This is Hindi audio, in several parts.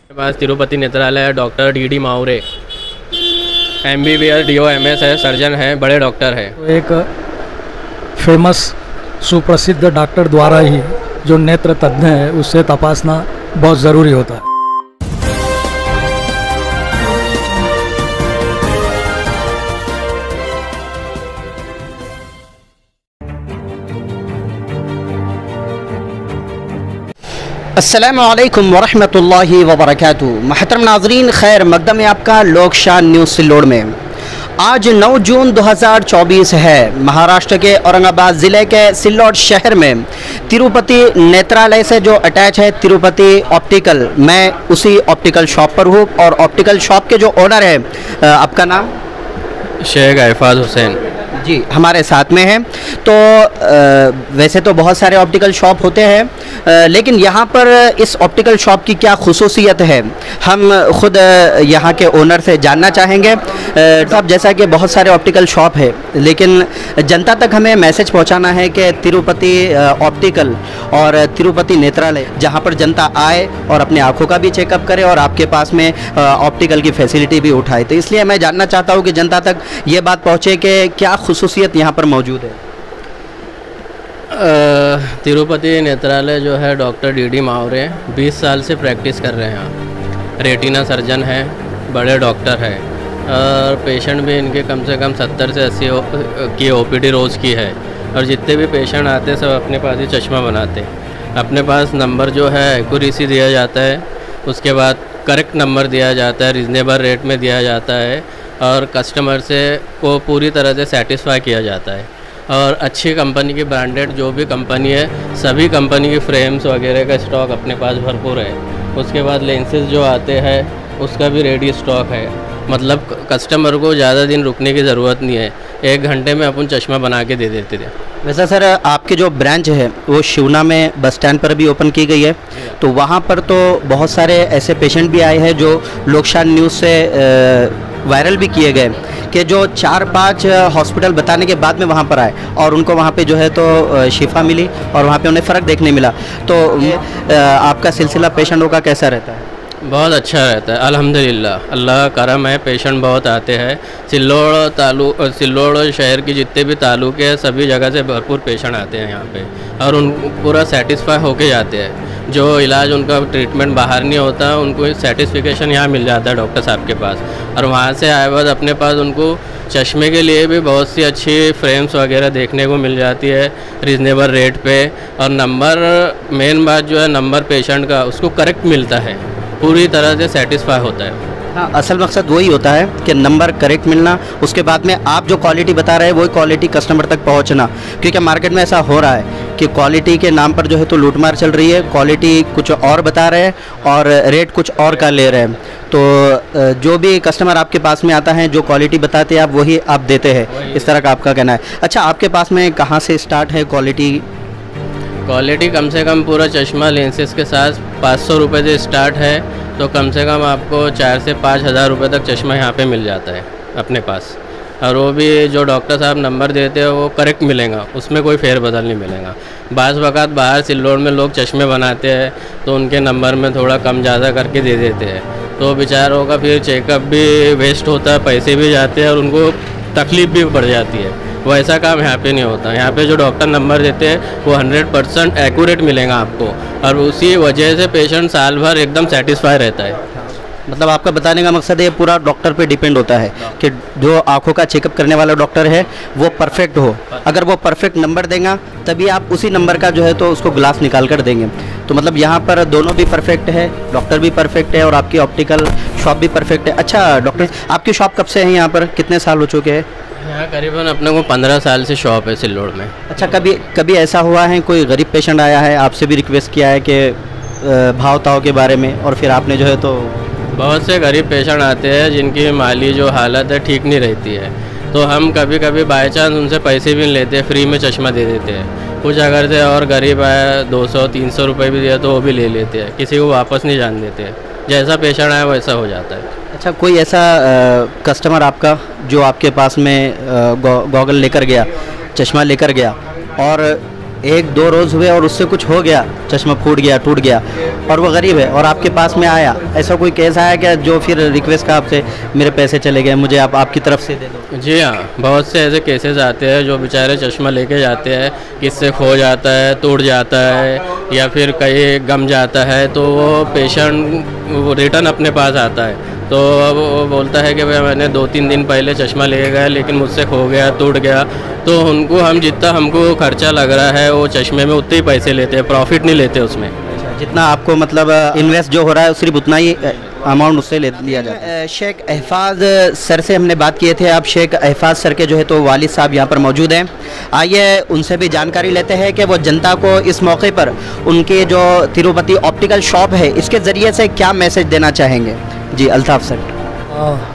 मेरे पास तिरुपति नेत्रालय है, डॉक्टर डी मावरे MBBS DOMS है, सर्जन है, बड़े डॉक्टर है। तो एक फेमस सुप्रसिद्ध डॉक्टर द्वारा ही जो नेत्र तज्ञ है उससे तपासना बहुत ज़रूरी होता है। अस्सलामुअलैकुम वरहमतुल्लाहि वबरकातुहू। महतरम नाज़रीन, खैर मकदम है आपका लोकशान न्यूज़ सिल्लोड़ में। आज 9 जून 2024 है। महाराष्ट्र के औरंगाबाद ज़िले के सिल्लोड़ शहर में तिरुपति नेत्रालय से जो अटैच है तिरुपति ऑप्टिकल, मैं उसी ऑप्टिकल शॉप पर हूँ और ऑप्टिकल शॉप के जो ओनर है, आपका नाम? शेख अहफाज हुसैन जी, हमारे साथ में है। तो वैसे तो बहुत सारे ऑप्टिकल शॉप होते हैं, लेकिन यहाँ पर इस ऑप्टिकल शॉप की क्या खुसूसियत है, हम खुद यहाँ के ओनर से जानना चाहेंगे। साहब, जैसा कि बहुत सारे ऑप्टिकल शॉप है, लेकिन जनता तक हमें मैसेज पहुँचाना है कि तिरुपति ऑप्टिकल और तिरुपति नेत्रालय, जहाँ पर जनता आए और अपनी आँखों का भी चेकअप करे और आपके पास में ऑप्टिकल की फैसिलिटी भी उठाए। तो इसलिए मैं जानना चाहता हूँ कि जनता तक ये बात पहुँचे कि क्या खुसूसियत यहाँ पर मौजूद है। तिरुपति नेत्रालय जो है डॉक्टर डी मावरे 20 साल से प्रैक्टिस कर रहे हैं। रेटिना सर्जन है, बड़े डॉक्टर है और पेशेंट भी इनके कम से कम 70 से 80 की OPD रोज़ की है। और जितने भी पेशेंट आते हैं सब अपने पास ही चश्मा बनाते हैं। अपने पास नंबर जो है एक्यूरेसी दिया जाता है, उसके बाद करेक्ट नंबर दिया जाता है, रिजनेबल रेट में दिया जाता है और कस्टमर से को पूरी तरह से सेटिस्फाई किया जाता है। और अच्छी कंपनी की ब्रांडेड जो भी कंपनी है, सभी कंपनी की फ्रेम्स वगैरह का स्टॉक अपने पास भरपूर है। उसके बाद लेंसेज जो आते हैं उसका भी रेडी स्टॉक है। मतलब कस्टमर को ज़्यादा दिन रुकने की ज़रूरत नहीं है, 1 घंटे में अपन चश्मा बना के दे देते थे। वैसा सर, आपके जो ब्रांच है वो शिवना में बस स्टैंड पर भी ओपन की गई है, तो वहाँ पर तो बहुत सारे ऐसे पेशेंट भी आए हैं जो लोकशान न्यूज़ से वायरल भी किए गए कि जो 4-5 हॉस्पिटल बताने के बाद में वहाँ पर आए और उनको वहाँ पे जो है तो शिफा मिली और वहाँ पे उन्हें फ़र्क देखने मिला। तो आपका सिलसिला पेशेंटों का कैसा रहता है? बहुत अच्छा रहता है, अल्हम्दुलिल्लाह, अल्लाह का करम है। पेशेंट बहुत आते हैं। सिल्लोड़ शहर की जितने भी तालुके हैं सभी जगह से भरपूर पेशेंट आते हैं यहाँ पे और उन पूरा सेटिस्फाई होके जाते हैं। जो इलाज उनका ट्रीटमेंट बाहर नहीं होता, उनको सेटिस्फिकेशन यहाँ मिल जाता है डॉक्टर साहब के पास। और वहाँ से आए बाद अपने पास उनको चश्मे के लिए भी बहुत सी अच्छी फ्रेम्स वगैरह देखने को मिल जाती है रिजनेबल रेट पे। और नंबर, मेन बात जो है नंबर पेशेंट का उसको करेक्ट मिलता है, पूरी तरह से सेटिस्फाई होता है। हाँ, असल मकसद वही होता है कि नंबर करेक्ट मिलना, उसके बाद में आप जो क्वालिटी बता रहे हैं वही क्वालिटी कस्टमर तक पहुंचना। क्योंकि मार्केट में ऐसा हो रहा है कि क्वालिटी के नाम पर जो है तो लूटमार चल रही है, क्वालिटी कुछ और बता रहे हैं और रेट कुछ और का ले रहे हैं। तो जो भी कस्टमर आपके पास में आता है, जो क्वालिटी बताते हैं आप वही आप देते हैं, इस तरह का आपका कहना है। अच्छा, आपके पास में कहाँ से स्टार्ट है क्वालिटी? कम से कम पूरा चश्मा लेंसेज के साथ 500 रुपये से स्टार्ट है, तो कम से कम आपको 4 से 5 हज़ार रुपये तक चश्मा यहाँ पे मिल जाता है अपने पास। और वो भी जो डॉक्टर साहब नंबर देते हैं वो करेक्ट मिलेगा, उसमें कोई फेरबदल नहीं मिलेगा। बाज़ वक़्त बाहर सिल्लोड़ में लोग चश्मे बनाते हैं तो उनके नंबर में थोड़ा कम ज़्यादा करके दे देते हैं, तो बेचारों का फिर चेकअप भी वेस्ट होता है, पैसे भी जाते हैं और उनको तकलीफ़ भी बढ़ जाती है। वैसा काम यहाँ पे नहीं होता। यहाँ पे जो डॉक्टर नंबर देते हैं वो 100% एक्यूरेट मिलेगा आपको और उसी वजह से पेशेंट साल भर एकदम सेटिस्फाई रहता है। मतलब आपका बताने का मकसद है पूरा डॉक्टर पे डिपेंड होता है कि जो आंखों का चेकअप करने वाला डॉक्टर है वो परफेक्ट हो। अगर वो परफेक्ट नंबर देगा तभी आप उसी नंबर का जो है तो उसको ग्लास निकाल कर देंगे। तो मतलब यहाँ पर दोनों भी परफेक्ट है, डॉक्टर भी परफेक्ट है और आपकी ऑप्टिकल शॉप भी परफेक्ट है। अच्छा डॉक्टर, आपकी शॉप कब से है यहाँ पर, कितने साल हो चुके हैं? यहाँ करीबन अपने को 15 साल से शॉप है सिल्लोड़ में। अच्छा, कभी ऐसा हुआ है कोई गरीब पेशेंट आया है, आपसे भी रिक्वेस्ट किया है कि भाव ताव के बारे में, और फिर आपने जो है तो? बहुत से गरीब पेशेंट आते हैं जिनकी माली जो हालत है ठीक नहीं रहती है, तो हम कभी कभी बाई चांस उनसे पैसे भी नहीं लेते, फ्री में चश्मा दे देते हैं। कुछ अगर से और गरीब आया 200-300 रुपये भी दिया तो वो भी ले लेते हैं, किसी को वापस नहीं जान देते। जैसा पेशेंट आया वैसा हो जाता है। अच्छा, कोई ऐसा कस्टमर आपका जो आपके पास में गॉगल लेकर गया, चश्मा लेकर गया और एक दो रोज़ हुए और उससे कुछ हो गया, चश्मा फूट गया, टूट गया, और वो गरीब है और आपके पास में आया, ऐसा कोई केस आया क्या जो फिर रिक्वेस्ट का आपसे मेरे पैसे चले गए, मुझे आप आपकी तरफ से दे दो? जी हाँ, बहुत से ऐसे केसेस आते हैं जो बेचारे चश्मा लेके जाते हैं, किससे खो जाता है, टूट जाता है या फिर कहीं गम जाता है, तो वो पेशेंट रिटर्न अपने पास आता है। तो अब वो बोलता है कि भाई मैंने 2-3 दिन पहले चश्मा ले गया लेकिन मुझसे खो गया, टूट गया। तो उनको हम जितना हमको खर्चा लग रहा है वो चश्मे में उतने ही पैसे लेते हैं, प्रॉफिट नहीं लेते उसमें। जितना आपको मतलब इन्वेस्ट जो हो रहा है सिर्फ उतना ही अमाउंट उससे लिया जाता है। शेख अहफाज सर से हमने बात किए थे, अब शेख अहफाज सर के जो है तो वालिद साहब यहाँ पर मौजूद हैं। आइए उनसे भी जानकारी लेते हैं कि वो जनता को इस मौके पर उनके जो तिरुपति ऑप्टिकल शॉप है इसके ज़रिए से क्या मैसेज देना चाहेंगे। जी अल्ताफ़ सर।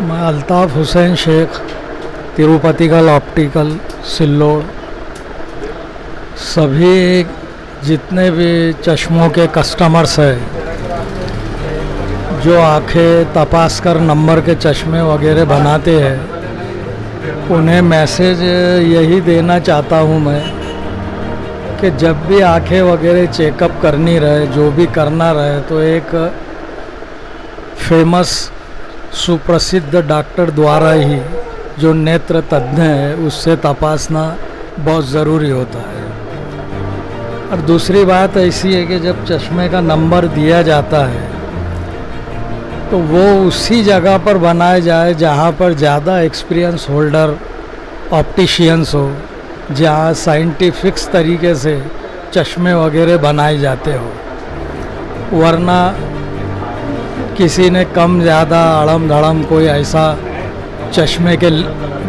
मैं अल्ताफ़ हुसैन शेख, तिरुपति का ऑप्टिकल सिल्लोड। सभी जितने भी चश्मों के कस्टमर्स हैं जो आंखें तपास कर नंबर के चश्मे वगैरह बनाते हैं, उन्हें मैसेज यही देना चाहता हूँ मैं कि जब भी आंखें वगैरह चेकअप करनी रहे, जो भी करना रहे, तो एक फेमस सुप्रसिद्ध डॉक्टर द्वारा ही जो नेत्र तज्ञ है उससे तपासना बहुत ज़रूरी होता है। और दूसरी बात ऐसी है कि जब चश्मे का नंबर दिया जाता है तो वो उसी जगह पर बनाया जाए जहाँ पर ज़्यादा एक्सपीरियंस होल्डर ऑप्टिशियंस हो, जहाँ साइंटिफिक्स तरीके से चश्मे वगैरह बनाए जाते हो। वरना किसी ने कम ज़्यादा अड़म धड़म कोई ऐसा चश्मे के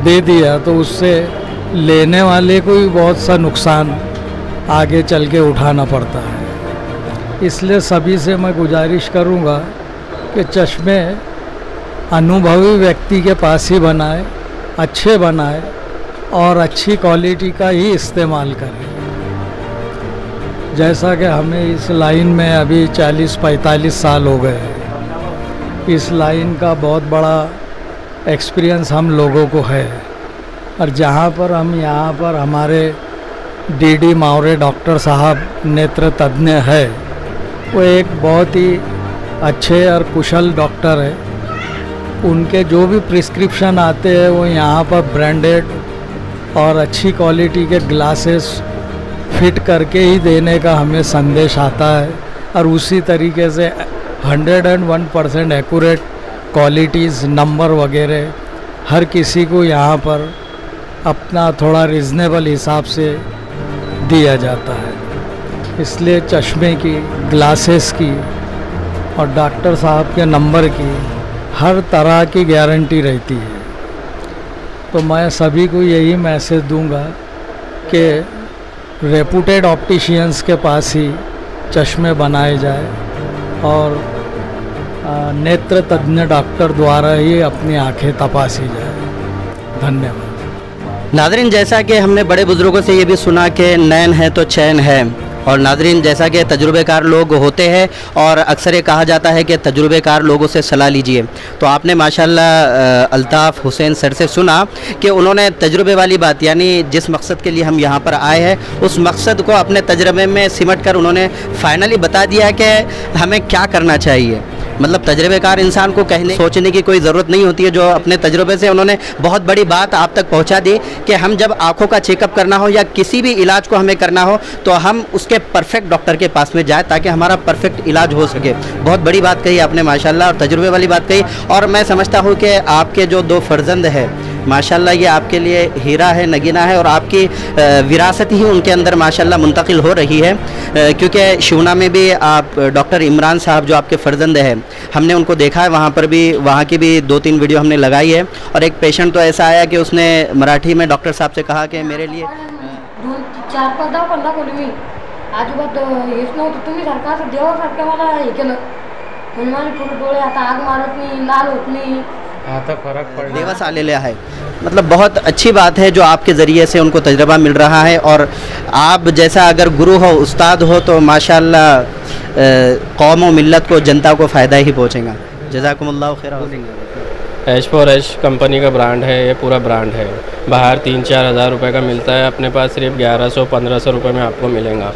दे दिया तो उससे लेने वाले को भी बहुत सा नुकसान आगे चल के उठाना पड़ता है। इसलिए सभी से मैं गुजारिश करूँगा कि चश्मे अनुभवी व्यक्ति के पास ही बनाए, अच्छे बनाए और अच्छी क्वालिटी का ही इस्तेमाल करें। जैसा कि हमें इस लाइन में अभी 40-45 साल हो गए हैं, इस लाइन का बहुत बड़ा एक्सपीरियंस हम लोगों को है। और जहाँ पर हम यहाँ पर हमारे डीडी मावरे डॉक्टर साहब नेत्र तज्ञ है, वो एक बहुत ही अच्छे और कुशल डॉक्टर है। उनके जो भी प्रिस्क्रिप्शन आते हैं वो यहाँ पर ब्रांडेड और अच्छी क्वालिटी के ग्लासेस फिट करके ही देने का हमें संदेश आता है। और उसी तरीके से 101% एक्यूरेट क्वालिटीज़ नंबर वगैरह हर किसी को यहाँ पर अपना थोड़ा रीज़नेबल हिसाब से दिया जाता है। इसलिए चश्मे की, ग्लासेस की और डॉक्टर साहब के नंबर की हर तरह की गारंटी रहती है। तो मैं सभी को यही मैसेज दूंगा कि रेपुटेड ऑप्टिशियंस के पास ही चश्मे बनाए जाए और नेत्र तज्ञ डॉक्टर द्वारा ही अपनी आंखें तपासी जाए। धन्यवाद। नाज़रीन, जैसा कि हमने बड़े बुज़ुर्गों से ये भी सुना कि नैन है तो चैन है, और नाज़रीन जैसा कि तजुर्बेकार लोग होते हैं और अक्सर ये कहा जाता है कि तजुर्बेकार लोगों से सलाह लीजिए। तो आपने माशाल्लाह अल्ताफ़ हुसैन सर से सुना कि उन्होंने तजुर्बे वाली बात, यानी जिस मकसद के लिए हम यहाँ पर आए हैं उस मकसद को अपने तजुर्बे में सिमट कर उन्होंने फाइनली बता दिया कि हमें क्या करना चाहिए। मतलब तजुर्बेकार इंसान को कहने सोचने की कोई ज़रूरत नहीं होती है। जो अपने तजुर्बे से उन्होंने बहुत बड़ी बात आप तक पहुंचा दी कि हम जब आँखों का चेकअप करना हो या किसी भी इलाज को हमें करना हो तो हम उसके परफेक्ट डॉक्टर के पास में जाए ताकि हमारा परफेक्ट इलाज हो सके। बहुत बड़ी बात कही आपने माशाल्लाह, और तजुर्बे वाली बात कही। और मैं समझता हूँ कि आपके जो 2 फर्जंद है माशाल्लाह, ये आपके लिए हीरा है, नगीना है, और आपकी विरासत ही उनके अंदर माशाल्लाह मुंतकिल हो रही है। क्योंकि शिवना में भी आप डॉक्टर इमरान साहब जो आपके फर्जंद है, हमने उनको देखा है, वहाँ पर भी, वहाँ की भी 2-3 वीडियो हमने लगाई है। और एक पेशेंट तो ऐसा आया कि उसने मराठी में डॉक्टर साहब से कहा कि मेरे लिए 4-5 दवाखाना खोली मी, अजिबात हेच नव्हतं, तुम्ही सारखं असं देवासारखं मला हे केलं म्हणजे माझे पूर्ण डोळे आता आग मारत नाही, लाल होत नाही, आता फरक पड़ दिवस आलेले है। मतलब बहुत अच्छी बात है जो आपके ज़रिए से उनको तजर्बा मिल रहा है। और आप जैसा अगर गुरु हो, उस्ताद हो, तो माशाल्लाह कौम व मिल्लत को, जनता को फ़ायदा ही पहुँचेगा। जज़ाकुमुल्लाह खैर। H4H कंपनी का ब्रांड है, ये पूरा ब्रांड है। बाहर 3-4 हज़ार रुपये का मिलता है, अपने पास सिर्फ 1100-1500 रुपये में आपको मिलेगा।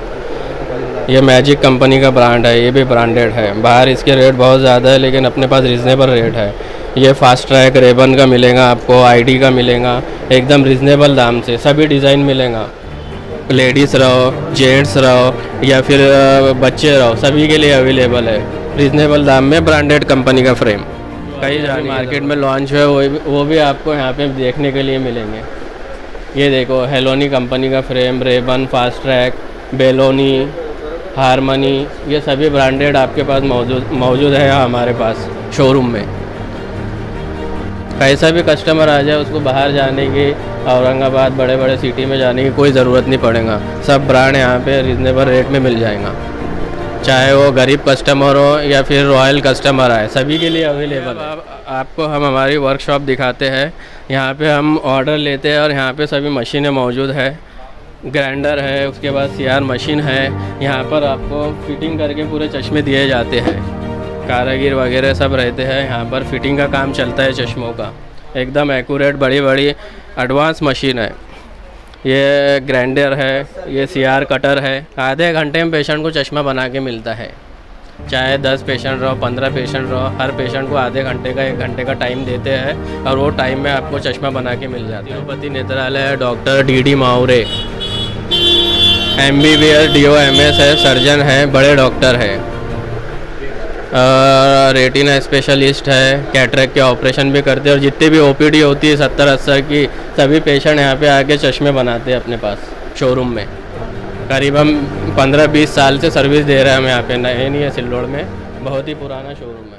ये मैजिक कंपनी का ब्रांड है, ये भी ब्रांडेड है। बाहर इसके रेट बहुत ज़्यादा है, लेकिन अपने पास रिजनेबल रेट है। ये फास्ट ट्रैक रेबन का मिलेगा आपको, ID का मिलेगा, एकदम रिजनेबल दाम से सभी डिज़ाइन मिलेगा। लेडीज़ रहो, जेंट्स रहो या फिर बच्चे रहो, सभी के लिए अवेलेबल है रिजनेबल दाम में। ब्रांडेड कंपनी का फ्रेम कई जाने मार्केट में लॉन्च है, वो भी आपको यहाँ पे देखने के लिए मिलेंगे। ये देखो, हेलोनी कंपनी का फ्रेम, रेबन, फास्ट ट्रैक, बेलोनी, हारमनी, ये सभी ब्रांडेड आपके पास मौजूद है यहाँ हमारे पास शोरूम में। कैसा भी कस्टमर आ जाए, उसको बाहर जाने की, औरंगाबाद बड़े बड़े सिटी में जाने की कोई ज़रूरत नहीं पड़ेगा। सब ब्रांड यहाँ पे रिजनेबल रेट में मिल जाएगा, चाहे वो गरीब कस्टमर हो या फिर रॉयल कस्टमर आए, सभी के लिए अवेलेबल है। आपको हम हमारी वर्कशॉप दिखाते हैं। यहाँ पे हम ऑर्डर लेते हैं और यहाँ पे सभी मशीनें मौजूद है। ग्राइंडर है, उसके बाद CR मशीन है। यहाँ पर आपको फिटिंग करके पूरे चश्मे दिए जाते हैं। कारीगर वगैरह सब रहते हैं यहाँ पर, फिटिंग का काम चलता है चश्मों का। एकदम एक्यूरेट बड़ी बड़ी एडवांस मशीन है। ये ग्राइंडर है, ये CR कटर है। आधे घंटे में पेशेंट को चश्मा बना के मिलता है। चाहे 10 पेशेंट रहो, 15 पेशेंट रहो, हर पेशेंट को आधे घंटे का 1 घंटे का टाइम देते हैं और वो टाइम में आपको चश्मा बना के मिल जाता है। तिरुपति नेत्रालय डॉक्टर DD मावरे MBBS DOMS है, सर्जन है, बड़े डॉक्टर है। रेटिना स्पेशलिस्ट है, कैटरेक्ट के ऑपरेशन भी करते हैं और जितनी भी OPD होती है 70-80 की, सभी पेशेंट यहाँ पे आके चश्मे बनाते हैं अपने पास शोरूम में। करीब हम 15-20 साल से सर्विस दे रहे हैं हम यहाँ पे, नए नहीं है सिल्लोड़ में, बहुत ही पुराना शोरूम है।